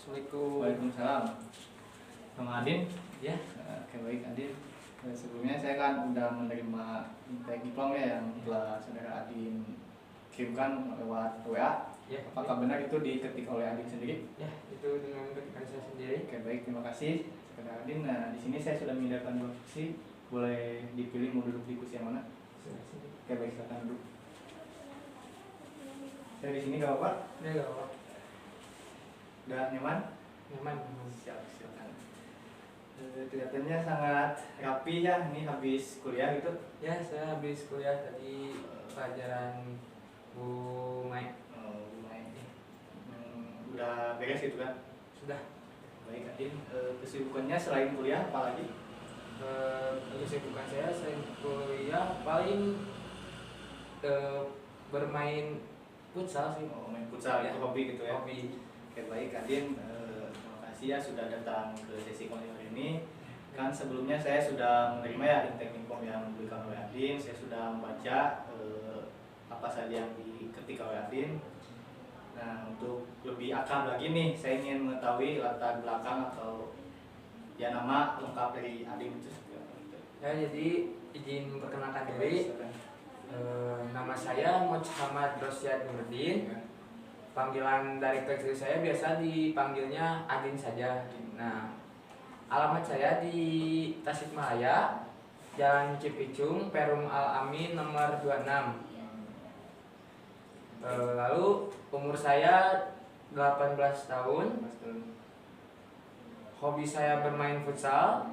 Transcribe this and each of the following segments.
Assalamualaikum. Waalaikumsalam. Sama Adin? Ya, Oke baik Adin. Sebelumnya saya kan udah menerima intake diplom ya yang telah saudara Adin kirimkan lewat WA. ya, Apakah benar itu diketik oleh Adin sendiri? ya, itu dengan ketikan saya sendiri. Oke baik, terima kasih saudara Adin. Nah di sini saya sudah memindahkan dua kursi. Boleh dipilih mau duduk di kursi yang mana? Sini. Oke baik, silakan duduk. Saya di sini gak apa-apa? Ya, gak apa. Udah nyaman? Nyaman. Siap, silakan. Kelihatannya sangat rapi ya, ini habis kuliah gitu. Ya, saya habis kuliah tadi pelajaran Bu Mai. Lumayan. Udah beres gitu kan? Sudah. Baik Adin, kesibukannya selain kuliah apalagi? Kesibukan saya selain kuliah paling bermain futsal sih. Main futsal Ya. itu hobi gitu ya? Hobi. Oke baik Adin, terima kasih ya sudah datang ke sesi konseling hari ini. Kan sebelumnya saya sudah menerima ya intake info yang diberikan oleh Adin. Saya sudah membaca apa saja yang diketik oleh Adin. Nah untuk lebih akrab lagi nih, saya ingin mengetahui latar belakang atau ya nama lengkap dari Adin itu seperti apa gitu. Ya, jadi izin memperkenalkan diri. Nama saya Muhammad Rosyad Nurdin. Panggilan dari kecil saya biasa dipanggilnya Adin saja. Nah, alamat saya di Tasikmalaya, Jalan Cipicung, Perum Al Amin nomor 26. Lalu umur saya 18 tahun. Hobi saya bermain futsal.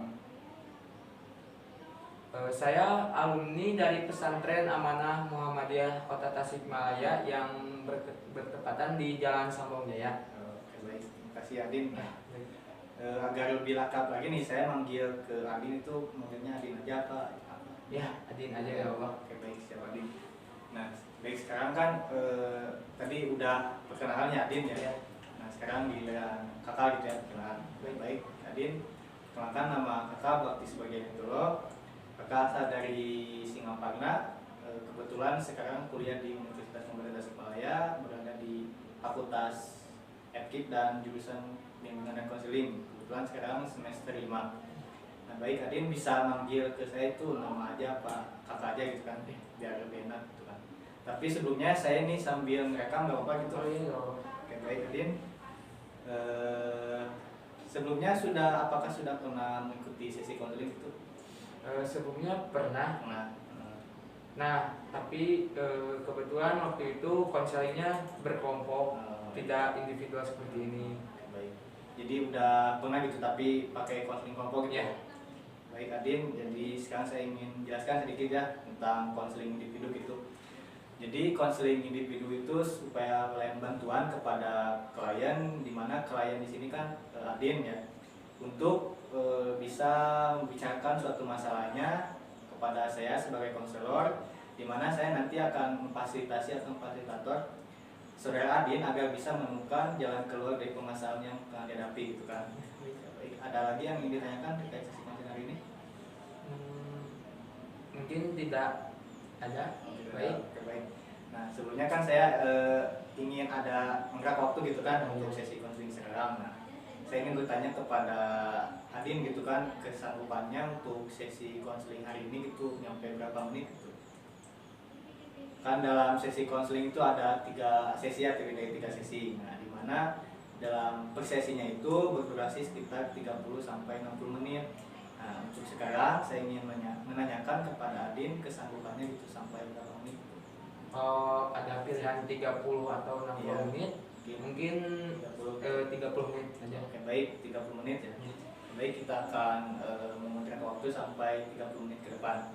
Saya alumni dari pesantren Amanah Muhammadiyah Kota Tasikmalaya yang bertepatan di Jalan Sambong Jaya. Oke baik, terima kasih Adin. Agar lebih lengkap lagi nih, saya manggil ke Adin itu manggilnya Adin aja apa? Ya, Adin aja ya Allah. Oke baik, siap Adin. Nah baik, sekarang kan tadi udah perkenalannya Adin ya. Nah sekarang giliran kakak gitu ya perkenalan. Baik Adin, perkenalkan nama kakak Bakti sebagai metodolog. Kakak asal dari Singaparna, kebetulan sekarang kuliah di Universitas Muhammadiyah Tasikmalaya, berada di Fakultas FKIP dan jurusan Bimbingan dan Konseling. Kebetulan sekarang semester 5. Nah baik Adin, bisa manggil ke saya itu nama aja apa kakak aja gitu kan, biar lebih enak gitu kan. Tapi sebelumnya saya ini sambil ngerekam gak apa-apa gitu. Oke baik Adin, sebelumnya apakah sudah pernah mengikuti sesi konseling itu? Sebelumnya pernah. Nah, Tapi kebetulan waktu itu konselingnya berkelompok, tidak individual seperti ini. baik. Jadi udah pernah gitu tapi pakai konseling kelompok gitu. Ya. Baik Adin, jadi sekarang saya ingin jelaskan sedikit ya tentang konseling individu gitu. Jadi konseling individu itu supaya melayan bantuan kepada klien, di mana klien di sini kan Adin ya, untuk bisa membicarakan suatu masalahnya kepada saya sebagai konselor, di mana saya nanti akan memfasilitasi atau memfasilitator saudara Adin agar bisa menemukan jalan keluar dari permasalahan yang tengah dihadapi gitu kan. Baik, ada lagi yang ingin ditanyakan terkait sesi konseling hari ini? Mungkin tidak ada. Baik. Oke, baik. Nah sebelumnya kan saya ingin ada menggak waktu gitu kan untuk sesi konseling sekarang. Nah saya ingin bertanya kepada Adin gitu kan, kesanggupannya untuk sesi konseling hari ini gitu nyampe berapa menit gitu. Kan dalam sesi konseling itu ada 3 sesi ya, terdiri dari 3 sesi. Nah di mana dalam per sesinya itu berdurasi sekitar 30 sampai 60 menit. Nah untuk sekarang saya ingin menanyakan kepada Adin kesanggupannya gitu sampai berapa menit gitu. Ada pilihan 30 atau 60 Iya. menit. Mungkin 30 menit saja. Oke baik, 30 menit ya. Baik, kita akan memutarkan waktu sampai 30 menit ke depan.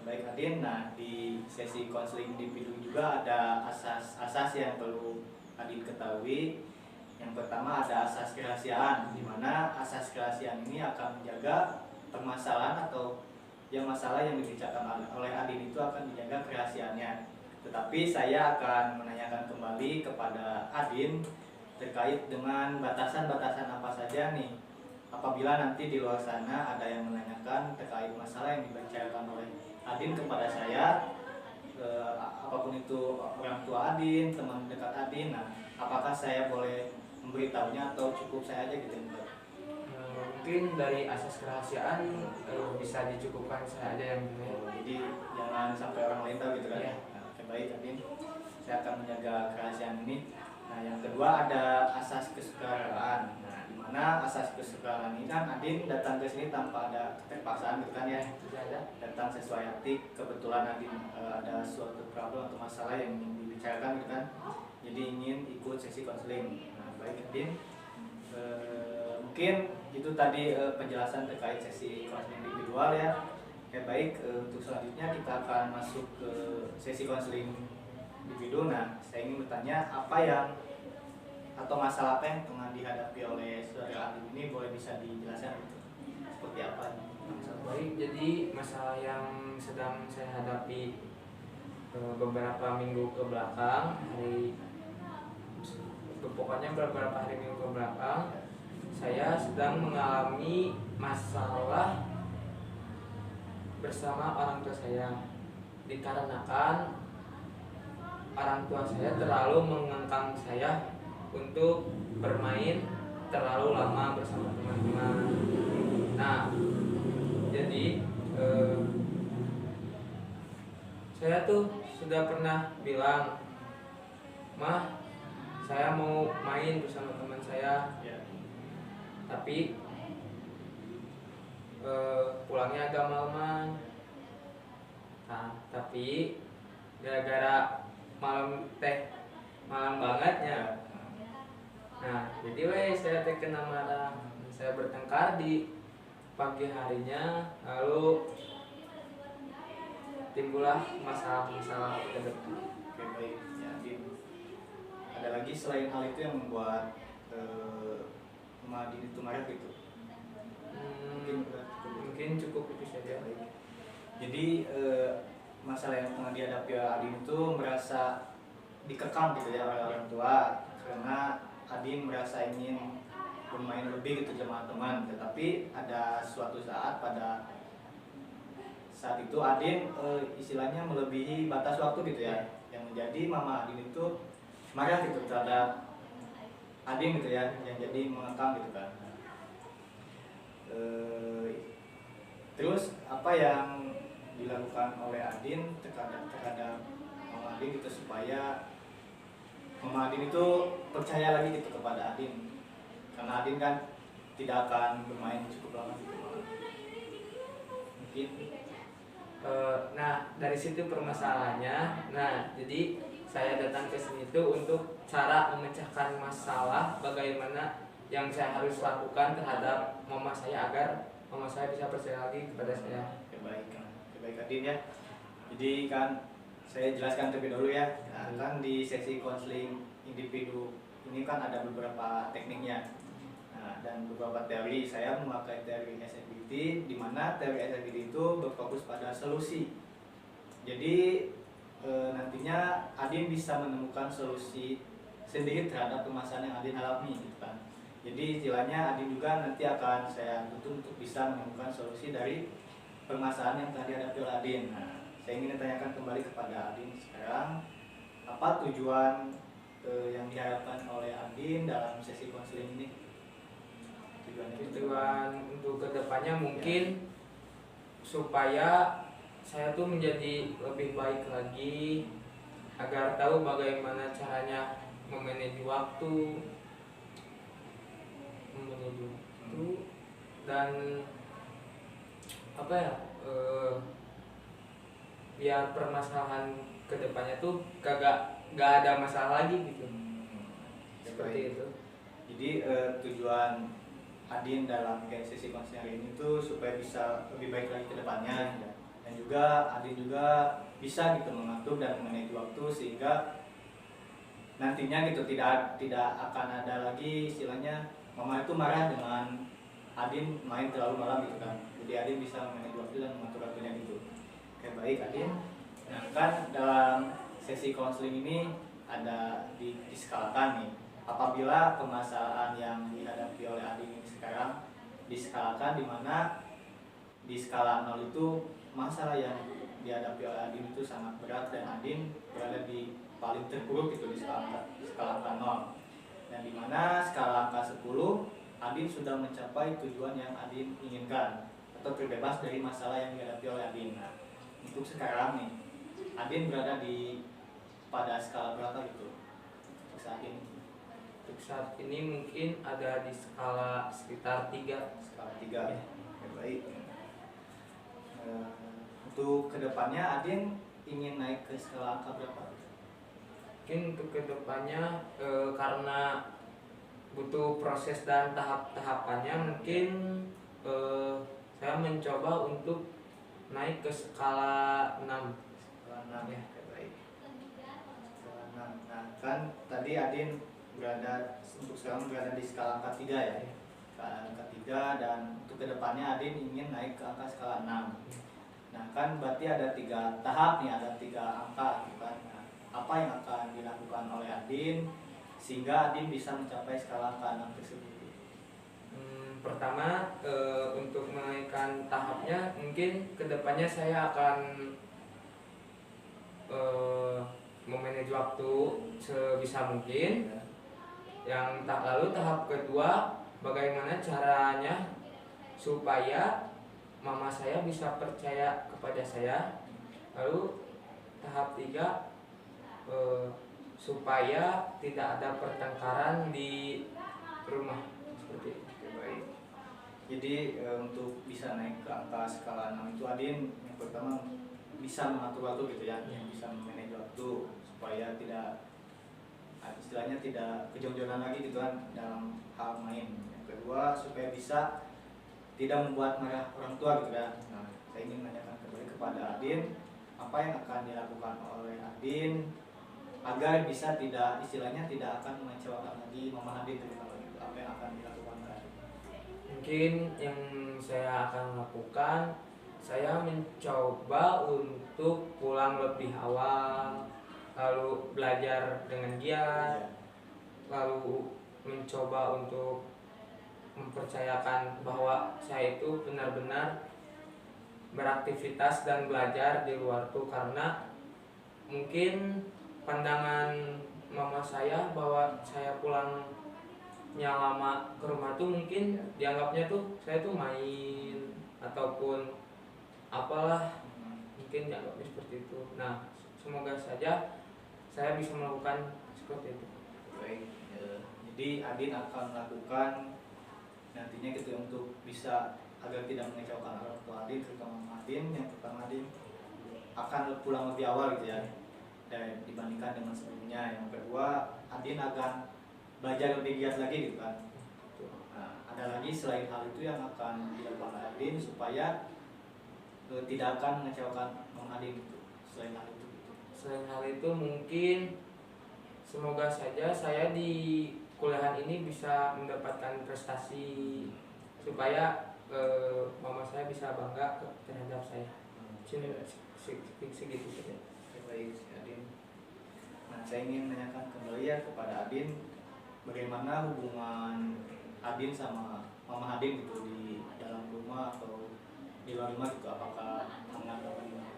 Baik Adin, nah di sesi konseling individu juga ada asas-asas yang perlu Adin ketahui. Yang pertama ada asas kerahasiaan, di mana asas kerahasiaan ini akan menjaga permasalahan atau yang masalah yang dibicarakan oleh Adin itu akan dijaga kerahasiaannya. Tetapi saya akan menanyakan kembali kepada Adin terkait dengan batasan-batasan apa saja nih apabila nanti di luar sana ada yang menanyakan terkait masalah yang dibicarakan oleh Adin kepada saya, apapun itu orang tua Adin, teman dekat Adin. Nah, apakah saya boleh memberitahunya atau cukup saya aja gitu? Mungkin dari asas kerahasiaan bisa dicukupkan saya aja yang punya. Jadi jangan sampai orang lain tahu gitu kan? Iya. Nah, oke, baik Adin, saya akan menjaga kerahasiaan ini. Nah, yang kedua ada asas kesukaraan. Nah, di mana asas kesukaraan ini kan Adin datang ke sini tanpa ada keterpaksaan gitu kan ya? Tidak ada. Datang sesuai hati, kebetulan Adin ada suatu problem atau masalah yang ingin dibicarakan gitu kan? Jadi ingin ikut sesi konseling. Nah, baik Adin, mungkin itu tadi penjelasan terkait sesi konseling individual ya. Oke, baik, untuk selanjutnya kita akan masuk ke sesi konseling individu. Nah, saya ingin bertanya apa yang atau masalah apa yang tengah dihadapi oleh saudara Adin ini, boleh bisa dijelaskan gitu? Seperti apa nih? Baik, jadi masalah yang sedang saya hadapi beberapa minggu ke belakang, pokoknya beberapa hari minggu ke belakang, saya sedang mengalami masalah bersama orang tua saya, dikarenakan orang tua saya terlalu mengekang saya untuk bermain terlalu lama bersama teman-teman. Nah, jadi saya tuh sudah pernah bilang, "Mah, saya mau main bersama teman saya, tapi pulangnya agak malaman." Nah, tapi gara-gara malam bangetnya. Nah, jadi saya kena marah. Saya bertengkar di pagi harinya, lalu timbullah masalah-masalah ke depan. Oke, baik ya Adin. Ada lagi selain hal itu yang membuat Mama Adin itu marah gitu? Mungkin cukup itu saja. Baik. Jadi masalah yang tengah dihadapi Adin itu merasa dikekang gitu ya oleh orang tua, karena Adin merasa ingin bermain lebih gitu sama teman, tetapi ada suatu saat pada saat itu Adin istilahnya melebihi batas waktu gitu ya, yang menjadi Mama Adin itu marah gitu terhadap Adin gitu ya, yang jadi mengekang gitu kan. Terus apa yang dilakukan oleh Adin terhadap Mama Adin gitu supaya Mama Adin itu percaya lagi gitu kepada Adin, karena Adin kan tidak akan bermain cukup lama gitu. Mungkin nah, dari situ permasalahannya. Nah, jadi saya datang ke sini itu untuk cara memecahkan masalah bagaimana yang saya harus lakukan terhadap mama saya agar mama saya bisa percaya lagi kepada saya. Kebaikan Adin ya. Jadi kan saya jelaskan terlebih dahulu ya. Nah, kan di sesi konseling individu ini kan ada beberapa tekniknya. Nah, dan beberapa teori. Saya memakai teori SFBT, di mana teori SFBT itu berfokus pada solusi. Jadi nantinya Adin bisa menemukan solusi sendiri terhadap permasalahan yang Adin alami gitu kan. Jadi istilahnya Adin juga nanti akan saya tuntut untuk bisa menemukan solusi dari permasalahan yang telah dihadapi oleh Adin. Nah, saya ingin tanyakan kembali kepada Adin sekarang, apa tujuan yang diharapkan oleh Adin dalam sesi konseling ini? Tujuan untuk kedepannya mungkin supaya saya tuh menjadi lebih baik lagi, agar tahu bagaimana caranya memanage waktu, dan apa ya, biar permasalahan kedepannya tuh gak ada masalah lagi gitu. Seperti itu. Jadi tujuan Adin dalam sesi konseling ini tuh supaya bisa lebih baik lagi ke depannya, dan juga Adin juga bisa gitu mengatur dan memanage waktu sehingga nantinya gitu tidak akan ada lagi istilahnya mama itu marah dengan Adin main terlalu malam gitu kan. Jadi Adin bisa memanage waktu dan mengatur waktunya gitu. Oke, baik Adin. Nah, kan dalam sesi konseling ini ada diskalakan nih. Apabila permasalahan yang dihadapi oleh Adin ini sekarang diskalakan, di mana di skala 0 itu masalah yang dihadapi oleh Adin itu sangat berat dan Adin berada di paling terburuk itu di skala angka 0. Dan dimana skala angka 10 Adin sudah mencapai tujuan yang Adin inginkan atau terbebas dari masalah yang dihadapi oleh Adin. Nah, untuk sekarang nih Adin berada pada skala berapa gitu untuk saat ini? Untuk saat ini mungkin ada di skala sekitar 3. Skala 3 ya. Baik. Untuk kedepannya Adin ingin naik ke skala angka berapa? Mungkin untuk kedepannya karena butuh proses dan tahap-tahapannya, mungkin saya mencoba untuk naik ke skala 6. Skala 6 ya. Baik. Skala 6. Nah, kan tadi Adin untuk sekarang berada di skala angka 3 ya. Skala angka 3 dan untuk kedepannya Adin ingin naik ke angka skala 6. Nah, kan berarti ada 3 tahap nih, ada 3 angka gitu kan. Nah, apa yang akan dilakukan oleh Adin sehingga Adin bisa mencapai skala angka 6 tersebut? Pertama, untuk menaikkan tahapnya mungkin kedepannya saya akan memanage waktu sebisa mungkin. Yang lalu tahap kedua, bagaimana caranya supaya mama saya bisa percaya kepada saya. Lalu tahap 3, supaya tidak ada pertengkaran di rumah seperti itu. Baik. Jadi untuk bisa naik ke angka skala 6 itu Adin yang pertama bisa mengatur waktu gitu ya, bisa memanage waktu supaya tidak istilahnya tidak kejauh-jauhan lagi gitu kan dalam hal main. Yang kedua supaya bisa tidak membuat marah orang tua gitu kan. Nah, saya ingin menanyakan kembali kepada Adin, apa yang akan dilakukan oleh Adin agar bisa tidak istilahnya tidak akan mengecewakan lagi mama Adin gitu. Apa yang akan dilakukan oleh Adin? Mungkin yang saya akan lakukan, saya mencoba untuk pulang lebih awal, lalu belajar dengan giat, lalu mencoba untuk mempercayakan bahwa saya itu benar-benar beraktivitas dan belajar di luar tuh, karena mungkin pandangan mama saya bahwa saya pulangnya lama ke rumah tuh mungkin dianggapnya tuh saya tuh main ataupun apalah, mungkin dianggapnya seperti itu. Nah, semoga saja saya bisa melakukan seperti itu. Baik, jadi Adin akan melakukan nantinya gitu untuk bisa agar tidak mengecewakan orang tua Adin, terutama Adin. Yang pertama Adin akan pulang lebih awal gitu ya, dan dibandingkan dengan sebelumnya. Yang kedua Adin akan belajar lebih giat lagi gitu kan. Nah, ada lagi selain hal itu yang akan dilakukan Adin supaya tidak akan mengecewakan Mama Adin gitu. Selain hal itu gitu. Selain hal itu mungkin semoga saja saya di kuliahan ini bisa mendapatkan prestasi supaya mama saya bisa bangga terhadap saya. Segitu saja. Baik, Adin. Nah, saya ingin menanyakan kembali ya kepada Adin, bagaimana hubungan Adin sama Mama Adin gitu di dalam rumah atau di luar rumah gitu, apakah hangat atau gimana?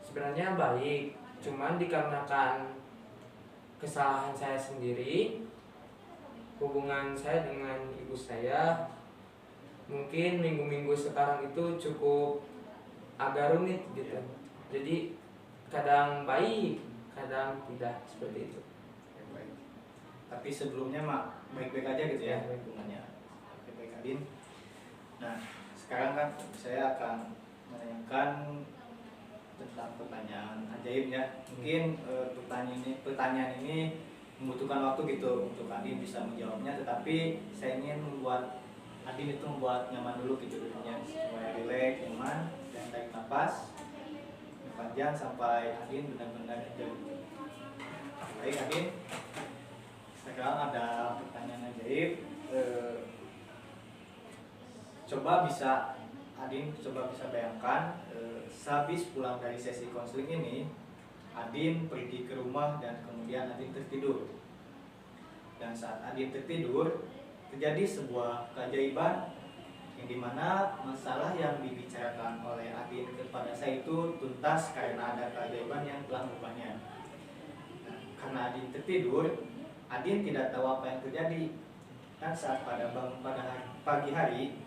Sebenarnya baik, cuman dikarenakan kesalahan saya sendiri, hubungan saya dengan ibu saya mungkin minggu-minggu sekarang itu cukup agak rumit gitu. Jadi kadang baik, kadang tidak, seperti itu. Ya, baik. Tapi sebelumnya mak baik-baik aja gitu ya hubungannya. Baik-baik Adin. Nah, sekarang kan saya akan menanyakan tentang pertanyaan ajaib ya. Mungkin pertanyaan ini membutuhkan waktu gitu untuk Adin bisa menjawabnya, tetapi saya ingin membuat Adin itu membuat nyaman dulu gitu dulunya, supaya rileks, nyaman, dan tarik nafas panjang sampai Adin benar-benar jauh. Baik Adin, sekarang ada pertanyaan ajaib. Adin coba bisa bayangkan, sehabis pulang dari sesi konseling ini, Adin pergi ke rumah dan kemudian Adin tertidur. Dan saat Adin tertidur, terjadi sebuah keajaiban yang dimana masalah yang dibicarakan oleh Adin kepada saya itu tuntas karena ada keajaiban yang telah merubahnya. Nah, karena Adin tertidur, Adin tidak tahu apa yang terjadi. Dan saat pada bangun pada pagi hari,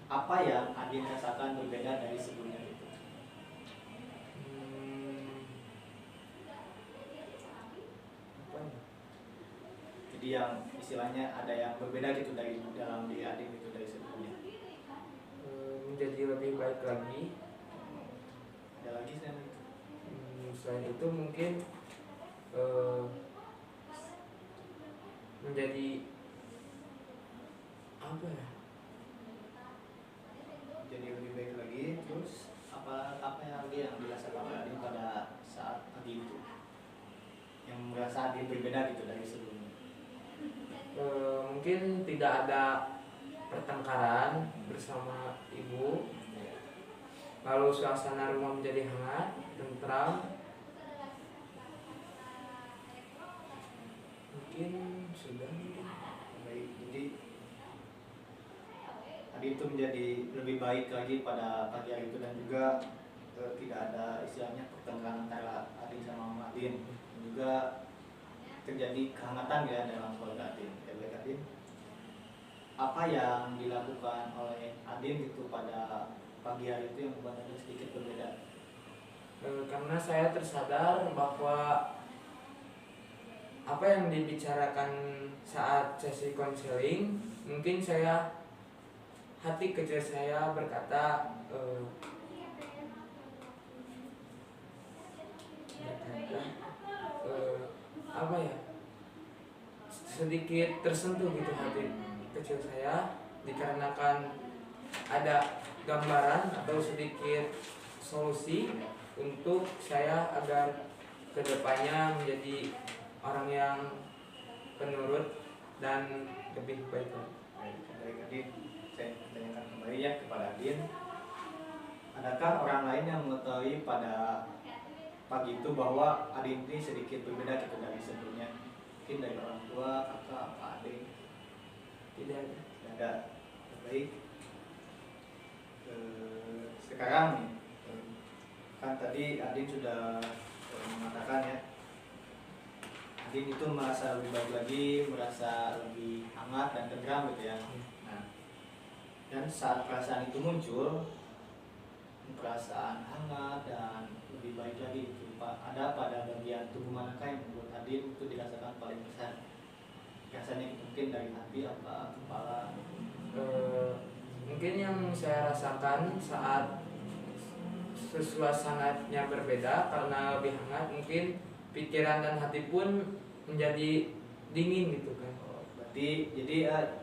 apa yang Adin rasakan berbeda dari sebelumnya itu? Apa ya? Jadi yang istilahnya ada yang berbeda gitu dari dalam diri Adin itu dari sebelumnya. Menjadi lebih baik lagi. Ada lagi selain itu? Selain itu mungkin menjadi apa ya? Jadi lebih baik lagi. Terus apa yang lagi yang dirasakan oleh Adin pada saat pagi itu yang merasa Adin berbeda gitu dari sebelumnya? Mungkin tidak ada pertengkaran bersama ibu, lalu suasana rumah menjadi hangat, tentram. Mungkin sudah. Baik, jadi Adin itu menjadi lebih baik lagi pada pagi hari itu, dan juga tidak ada istilahnya pertengkaran antara Adin sama Mama Adin, dan juga terjadi kehangatan ya dalam keluarga Adin. Ya, baik Adin, apa yang dilakukan oleh Adin itu pada pagi hari itu yang membuat Adin sedikit berbeda? Karena saya tersadar bahwa apa yang dibicarakan saat sesi konseling, mungkin hati kecil saya berkata apa ya, sedikit tersentuh gitu hati kecil saya, dikarenakan ada gambaran atau sedikit solusi untuk saya agar kedepannya menjadi orang yang penurut dan lebih baik lagi. Baik Adin, saya tanyakan kembali ya kepada Adin, adakah orang lain yang mengetahui pada pagi itu bahwa Adin ini sedikit berbeda gitu dari sebelumnya? Mungkin dari orang tua, kakak, apa adik? Tidak ada. Tidak ada. Baik. Sekarang nih, kan tadi Adin sudah mengatakan ya, Adin itu merasa lebih baik lagi, merasa lebih hangat dan tentram gitu ya. Nah, dan saat perasaan itu muncul, perasaan hangat dan lebih baik lagi itu ada pada bagian tubuh manakah yang membuat Adin itu dirasakan paling besar? Rasanya mungkin dari hati apa kepala? Mungkin yang saya rasakan saat suasananya berbeda karena lebih hangat, mungkin pikiran dan hati pun menjadi dingin gitu kan. Berarti jadi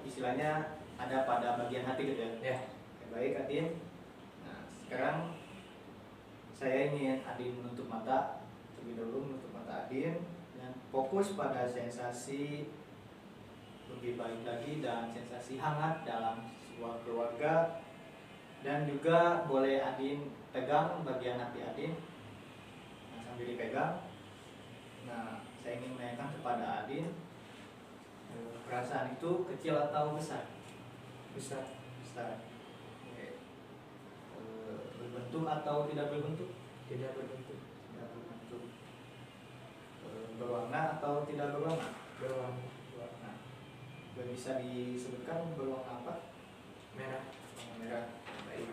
istilahnya ada pada bagian hati gitu ya? Ya. Baik Adin. Nah, sekarang saya ingin Adin menutup mata terlebih dahulu, menutup mata Adin dan fokus pada sensasi lebih baik lagi dan sensasi hangat dalam sebuah keluarga, dan juga boleh Adin pegang bagian hati Adin. Nah, sambil dipegang, nah saya ingin menanyakan kepada Adin, perasaan itu kecil atau besar? Besar. Besar. Berbentuk atau tidak berbentuk? Tidak berbentuk. Tidak berbentuk. Berwarna atau tidak berwarna? Berwarna. Berwarna. Bisa disebutkan berwarna apa? Merah. Warna merah. Baik.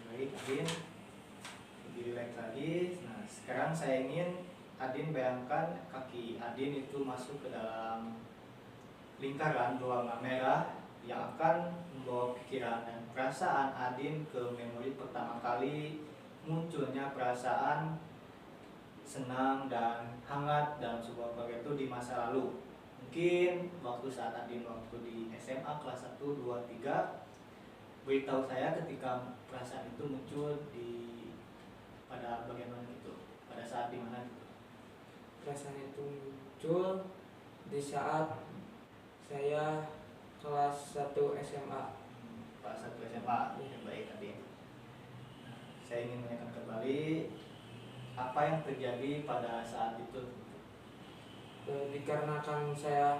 Baik Adin, lebih rileks lagi. Nah, sekarang saya ingin Adin bayangkan kaki Adin itu masuk ke dalam lingkaran berwarna merah yang akan membawa pikiran dan perasaan Adin ke memori pertama kali munculnya perasaan senang dan hangat dalam sebuah keluarga itu di masa lalu. Mungkin waktu saat Adin waktu di SMA kelas 1, 2, 3, beritahu saya ketika perasaan itu muncul pada bagian mana gitu, pada saat di mana gitu. Perasaan itu muncul di saat saya kelas 1 SMA. Kelas 1 SMA. Ya, baik Adin. Saya ingin menanyakan kembali, apa yang terjadi pada saat itu? Dikarenakan saya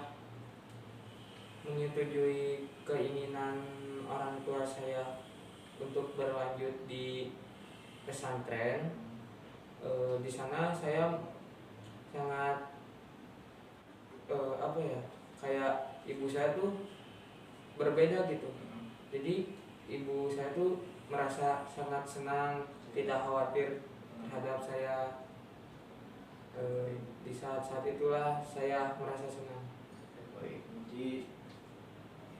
menyetujui keinginan orang tua saya untuk berlanjut di pesantren. Di sana saya sangat apa ya, kayak ibu saya tuh berbeda gitu. Jadi ibu saya tuh merasa sangat senang, tidak khawatir terhadap saya. Di saat-saat itulah saya merasa senang. Baik, jadi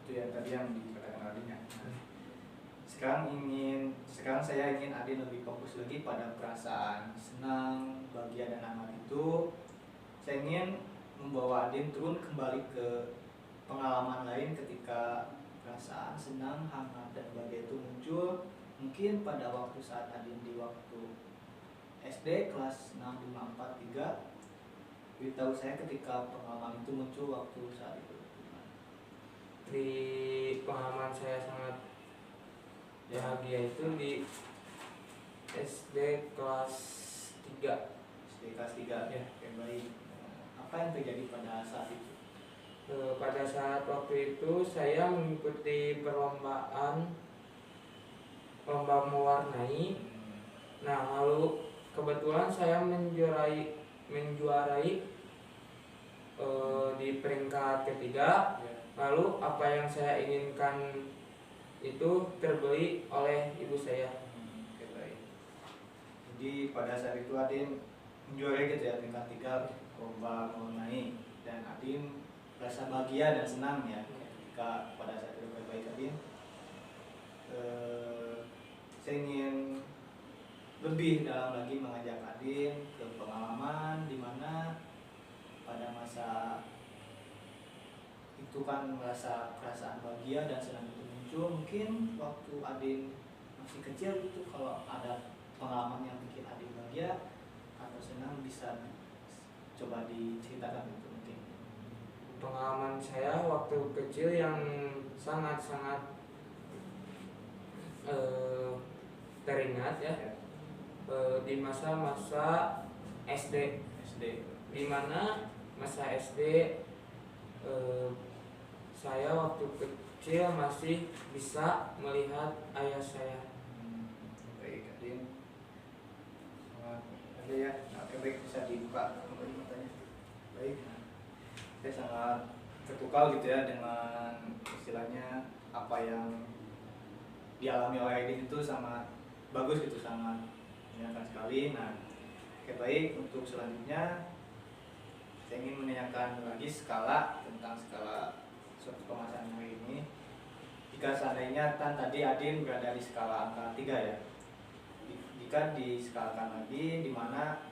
itu ya tadi yang dikatakan Adin ya. Sekarang saya ingin Adin lebih fokus lagi pada perasaan senang, bahagia dan aman itu. Saya ingin membawa Adin turun kembali ke pengalaman lain ketika perasaan senang, hangat dan bahagia itu muncul. Mungkin pada waktu saat Adin di waktu SD kelas 6543. Beritahu saya ketika pengalaman itu muncul waktu saat itu. Di pengalaman saya sangat bahagia itu di SD kelas 3. SD kelas 3 ya. Oke, baik. Apa yang terjadi pada saat itu? Pada saat waktu itu saya mengikuti perlombaan lomba mewarnai. Nah, lalu kebetulan saya menjuarai di peringkat ketiga. Lalu apa yang saya inginkan itu terbeli oleh ibu saya. Oke, baik. Jadi pada saat itu Adin menjuarai gitu ya, tingkat 3 lomba mewarnai, dan Adin rasa bahagia dan senang ya ketika pada saat itu. Baik Adin, saya ingin lebih dalam lagi mengajak Adin ke pengalaman di mana pada masa itu kan merasa perasaan bahagia dan senang itu muncul. Mungkin waktu Adin masih kecil itu kalau ada pengalaman yang bikin Adin bahagia atau senang bisa coba diceritakan itu mungkin. Pengalaman saya waktu kecil yang sangat-sangat teringat ya, di masa-masa SD. Di mana masa SD saya waktu kecil masih bisa melihat ayah saya. Baik Adin, ada ya. Oke, baik, bisa dibuka matanya. Baik, saya sangat terpukau gitu ya dengan istilahnya apa yang dialami oleh Adin itu sangat bagus gitu, sangat menyenangkan sekali. Nah, oke, baik, untuk selanjutnya saya ingin menanyakan lagi tentang skala suatu pemasaran hari ini. Jika seandainya tadi Adin berada di skala angka 3 ya, jika diskalakan lagi di mana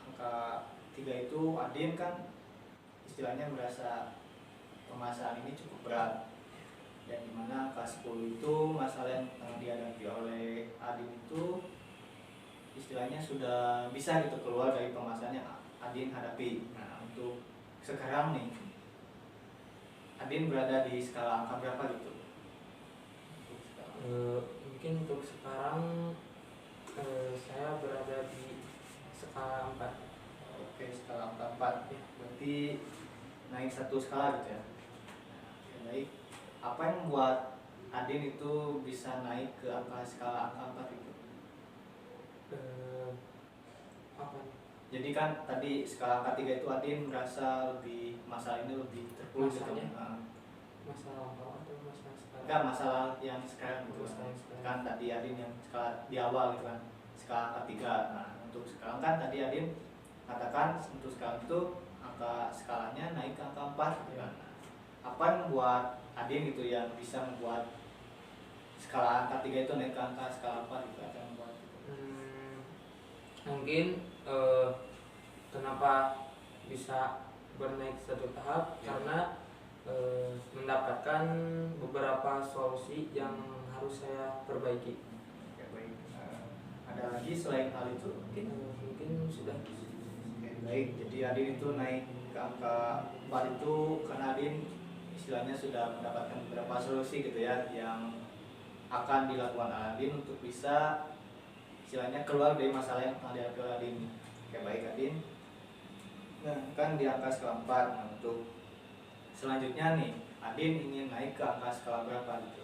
angka 3 itu Adin kan istilahnya merasa pemasaran ini cukup berat, dan dimana angka 10 itu masalah yang tengah dihadapi oleh Adin itu istilahnya sudah bisa gitu keluar dari permasalahan yang Adin hadapi. Nah, untuk sekarang nih Adin berada di skala angka berapa gitu? Mungkin untuk sekarang saya berada di skala 4. Oke, skala angka 4 ya. Berarti naik 1 skala gitu ya. Oke, baik. Apa yang membuat Adin itu bisa naik ke skala angka 4 itu? Apa? Jadi kan tadi skala angka 3 itu Adin merasa lebih masalah ini lebih terpuruk gitu. Masalah apa atau masalah sekarang? Enggak, masalah yang sekarang gitu. Masalah sekarang. Kan tadi Adin yang skala di awal gitu kan, skala angka 3. Nah, untuk sekarang kan tadi Adin katakan untuk sekarang itu angka skalanya naik ke angka 4 gitu kan. Nah, apa yang membuat Adin gitu yang bisa membuat skala angka 3 itu naik ke angka skala 4 gitu, apa yang membuat gitu? Mungkin kenapa bisa bernaik satu tahap Ya. karena mendapatkan beberapa solusi yang harus saya perbaiki. Oke, baik. Ada lagi selain hal itu mungkin? Mungkin sudah. Oke, baik. Jadi Adin itu naik ke angka 4 itu karena Adin istilahnya sudah mendapatkan beberapa solusi gitu ya yang akan dilakukan Adin untuk bisa istilahnya keluar dari masalah yang pernah dihadapi oleh Adin. Oke, baik Adin. Nah, kan di angka skala 4. Nah, untuk selanjutnya nih, Adin ingin naik ke angka skala berapa gitu?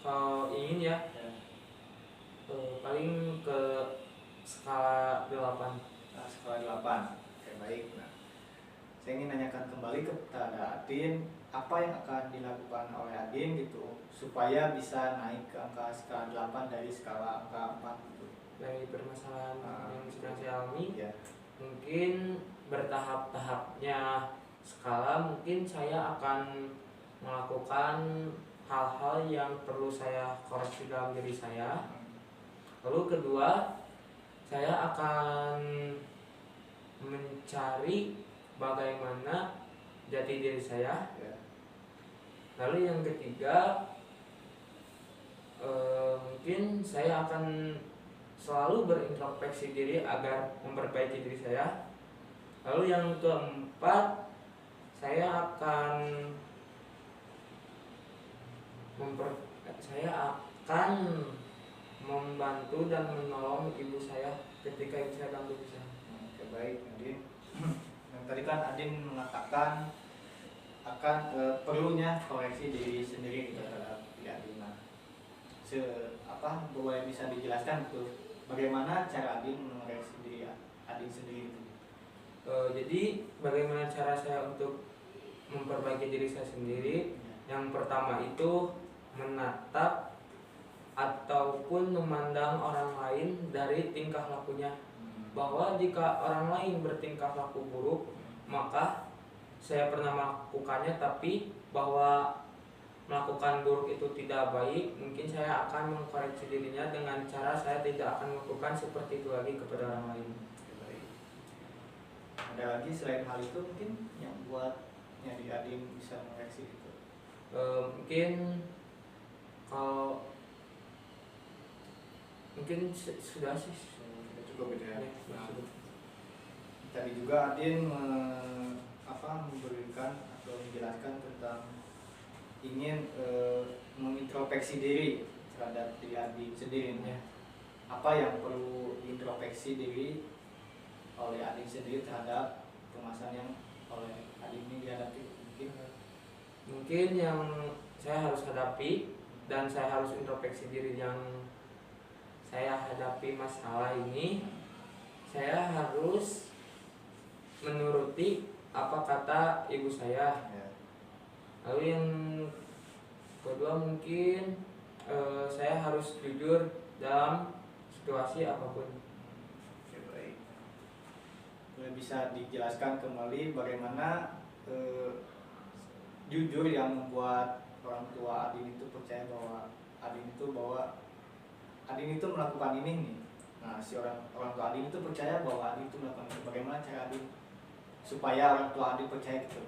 Kalau ingin ya, Ya. paling ke skala 8. Nah, skala 8. Oke, baik. Nah, saya ingin nanyakan kembali kepada Adin, apa yang akan dilakukan oleh Adin gitu supaya bisa naik ke angka skala 8 dari skala angka 4 gitu. Dari permasalahan yang sedang saya alami, Ya. mungkin bertahap-tahapnya skala, mungkin saya akan melakukan hal-hal yang perlu saya koreksi dalam diri saya. Lalu kedua, saya akan mencari bagaimana jati diri saya. Ya. Lalu yang ketiga, mungkin saya akan selalu berintrospeksi diri agar memperbaiki diri saya. Lalu yang keempat, saya akan membantu dan menolong ibu saya ketika ibu saya dalam kesusahan. Oke, baik Adin. Yang tadi kan Adin mengatakan akan perlunya koreksi diri sendiri gitu terhadap diri Adin. Nah, boleh bisa dijelaskan tuh bagaimana cara Adin mengoreksi diri Adin sendiri itu? Jadi bagaimana cara saya untuk memperbaiki diri saya sendiri? Yang pertama itu menatap ataupun memandang orang lain dari tingkah lakunya. Bahwa jika orang lain bertingkah laku buruk, maka saya pernah melakukannya, tapi bahwa melakukan buruk itu tidak baik, mungkin saya akan mengkoreksi dirinya dengan cara saya tidak akan melakukan seperti itu lagi kepada orang lain. Ada lagi selain hal itu mungkin yang buat nyari Adin bisa mengoreksi itu? Mungkin kalau sudah sih. Sudah cukup gitu ya. Nah, tadi juga Adin memberikan atau menjelaskan tentang ingin mengintrospeksi diri terhadap diri Adin sendiri. ya. Apa yang perlu introspeksi diri oleh Adin sendiri terhadap permasalahan yang oleh Adin ini dihadapi? Mungkin yang saya harus hadapi dan saya harus introspeksi diri yang saya hadapi masalah ini, saya harus menuruti apa kata ibu saya. Ya. Lalu yang kedua mungkin saya harus jujur dalam situasi apapun. Oke, baik. Boleh bisa dijelaskan kembali bagaimana jujur yang membuat orang tua Adin itu percaya bahwa Adin itu melakukan ini nih. Nah, si orang tua Adin itu percaya bahwa Adin itu melakukan itu. Bagaimana cara Adin supaya orang tua Adin percaya gitu?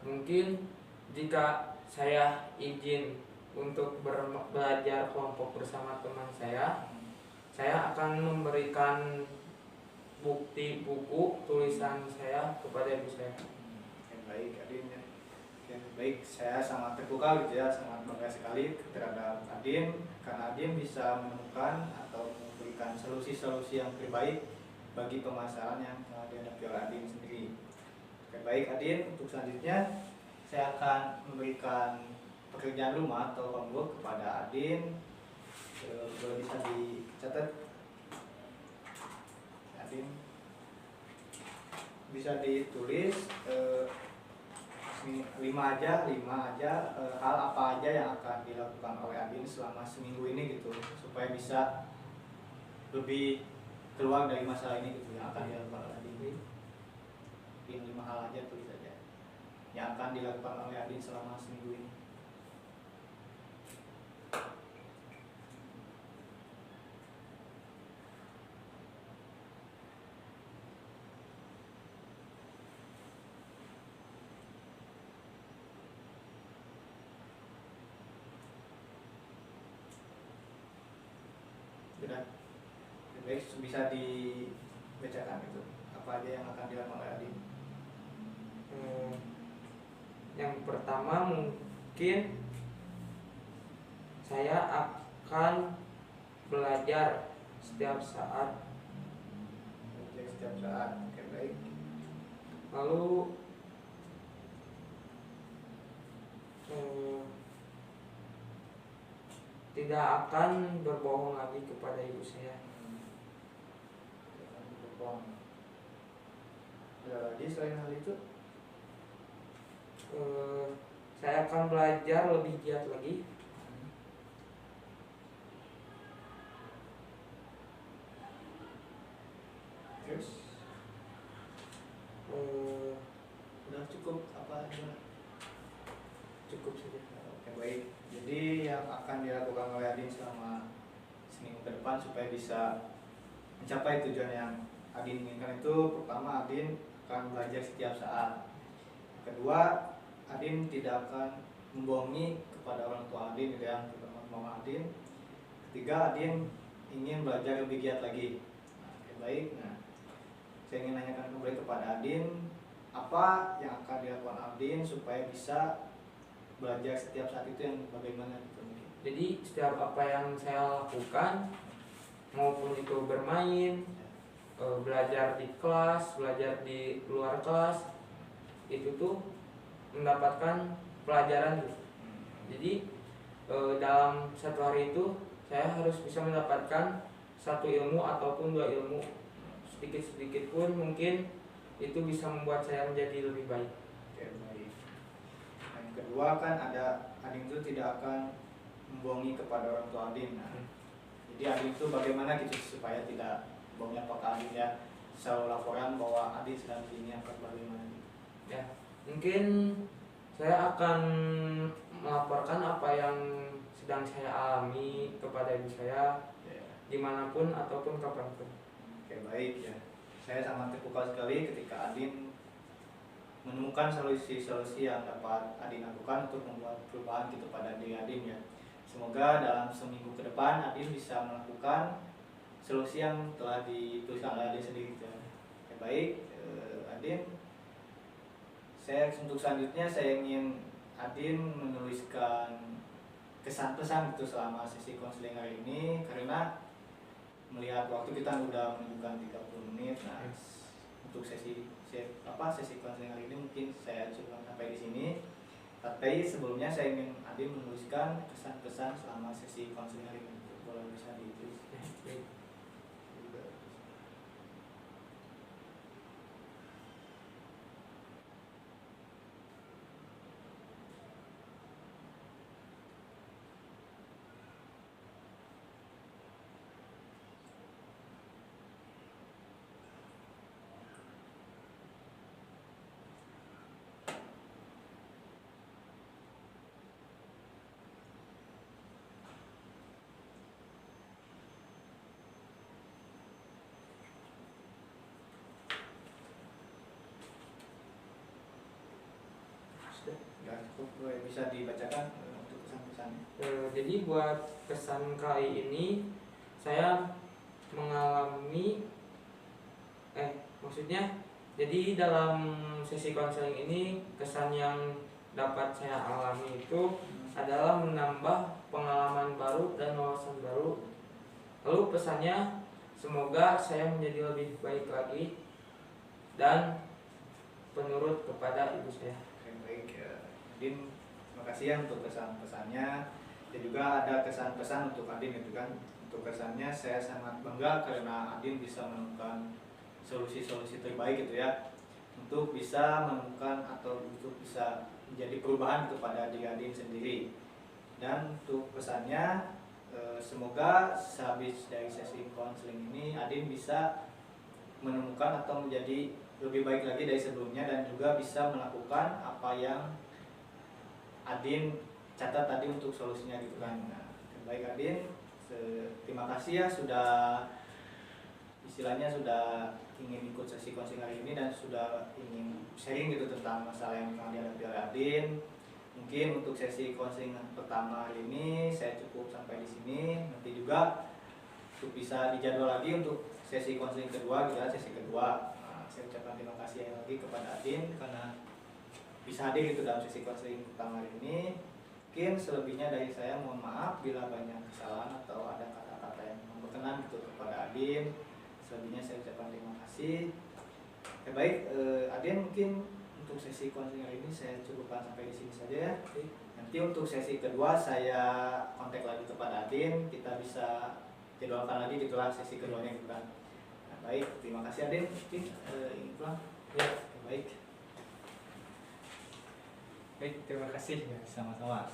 Mungkin jika saya izin untuk belajar kelompok bersama teman saya akan memberikan bukti buku tulisan saya kepada ibu saya. Baik Adin ya. Baik, saya sangat terbuka gitu ya, sangat bangga sekali terhadap Adin karena Adin bisa menemukan atau memberikan solusi-solusi yang terbaik bagi permasalahan yang dihadapi oleh Adin sendiri. Oke, baik Adin, untuk selanjutnya saya akan memberikan pekerjaan rumah atau homework kepada Adin. Boleh bisa dicatat Adin, bisa ditulis 5 aja hal apa aja yang akan dilakukan oleh Adin selama seminggu ini gitu supaya bisa lebih keluar dari masalah ini gitu yang akan dilakukan oleh Adin. Ini 5 hal aja, tulis aja yang akan dilakukan oleh Adin selama seminggu ini. Sudah, baik, bisa dibacakan itu apa aja yang akan dilakukan oleh Adin. Yang pertama mungkin saya akan belajar setiap saat. Oke, baik. Lalu tidak akan berbohong lagi kepada ibu saya. Berbohong. Ada lagi selain hal itu? Saya akan belajar lebih giat lagi. Terus udah cukup apa gimana? Cukup saja. Oke, baik. Jadi yang akan dilakukan oleh Adin selama seminggu ke depan supaya bisa mencapai tujuan yang Adin inginkan itu, pertama Adin akan belajar setiap saat. Kedua, Adin tidak akan membohongi kepada orang tua Adin gitu ya, terutama mama Adin. Ketiga, Adin ingin belajar lebih giat lagi. Oke, baik. Nah, saya ingin nanyakan kembali kepada Adin, apa yang akan dilakukan Adin supaya bisa belajar setiap saat itu yang bagaimana gitu mungkin. Jadi setiap apa yang saya lakukan, maupun itu bermain, belajar di kelas, belajar di luar kelas, itu tuh mendapatkan pelajaran gitu. Jadi dalam satu hari itu saya harus bisa mendapatkan satu ilmu ataupun dua ilmu, sedikit-sedikit pun mungkin itu bisa membuat saya menjadi lebih baik. Oke, baik. Yang kedua kan ada Adin itu tidak akan membohongi kepada orang tua Adin. Nah, jadi Adin itu bagaimana gitu supaya tidak bohongnya apakah Adin ya selalu laporan bahwa Adin sedang begini akan bagaimana gitu. Ya, mungkin saya akan melaporkan apa yang sedang saya alami kepada ibu saya, Ya. dimanapun ataupun kapanpun. Oke, baik ya. Saya sangat terpukau sekali ketika Adin menemukan solusi-solusi yang dapat Adin lakukan untuk membuat perubahan gitu pada diri Adin ya. Semoga dalam seminggu ke depan Adin bisa melakukan solusi yang telah dituliskan oleh Adin sendiri gitu ya. Oke, baik, Adin. Untuk selanjutnya saya ingin Adin menuliskan kesan pesan gitu selama sesi konseling hari ini, karena melihat waktu kita udah menunjukkan 30 menit. Nah, untuk sesi konseling hari ini mungkin saya coba sampai di sini. Tapi sebelumnya saya ingin Adin menuliskan kesan-pesan selama sesi konseling hari ini. Boleh bisa ditulis. Ya, cukup bisa dibacakan untuk kesan-pesannya. Jadi buat kesan kali ini saya mengalami maksudnya jadi dalam sesi konseling ini kesan yang dapat saya alami itu adalah menambah pengalaman baru dan wawasan baru. Lalu pesannya, semoga saya menjadi lebih baik lagi dan penurut kepada ibu saya. Baik ya, Adin, terima kasih ya untuk kesan-pesannya. Dan juga ada kesan-pesan untuk Adin gitu kan. Untuk kesannya saya sangat bangga karena Adin bisa menemukan solusi-solusi terbaik gitu ya, untuk bisa menemukan atau untuk bisa menjadi perubahan kepada diri Adin sendiri. Dan untuk pesannya, semoga sehabis dari sesi konseling ini Adin bisa menemukan atau menjadi lebih baik lagi dari sebelumnya, dan juga bisa melakukan apa yang Adin catat tadi untuk solusinya gitu kan. Nah, baik Adin, terima kasih ya sudah istilahnya sudah ingin ikut sesi konseling hari ini dan sudah ingin sharing gitu tentang masalah yang pernah dihadapi oleh Adin. Mungkin untuk sesi konseling pertama hari ini saya cukup sampai di sini. Nanti juga untuk bisa dijadwal lagi untuk sesi konseling kedua gitu ya, sesi kedua. Saya ucapkan terima kasih lagi kepada Adin karena bisa hadir gitu dalam sesi konseling pertama hari ini. Mungkin selebihnya dari saya mohon maaf bila banyak kesalahan atau ada kata-kata yang berkenan gitu kepada Adin. Selebihnya saya ucapkan terima kasih. Baik, Adin mungkin untuk sesi konseling ini saya cukupkan sampai di sini saja ya. Nanti untuk sesi kedua saya kontak lagi kepada Adin, kita bisa jadwalkan lagi gitulah sesi keduanya gitu kan. Nah, baik, terima kasih Adin. Ingin pulang? Ya, Baik. baik, terima kasih. Sama-sama.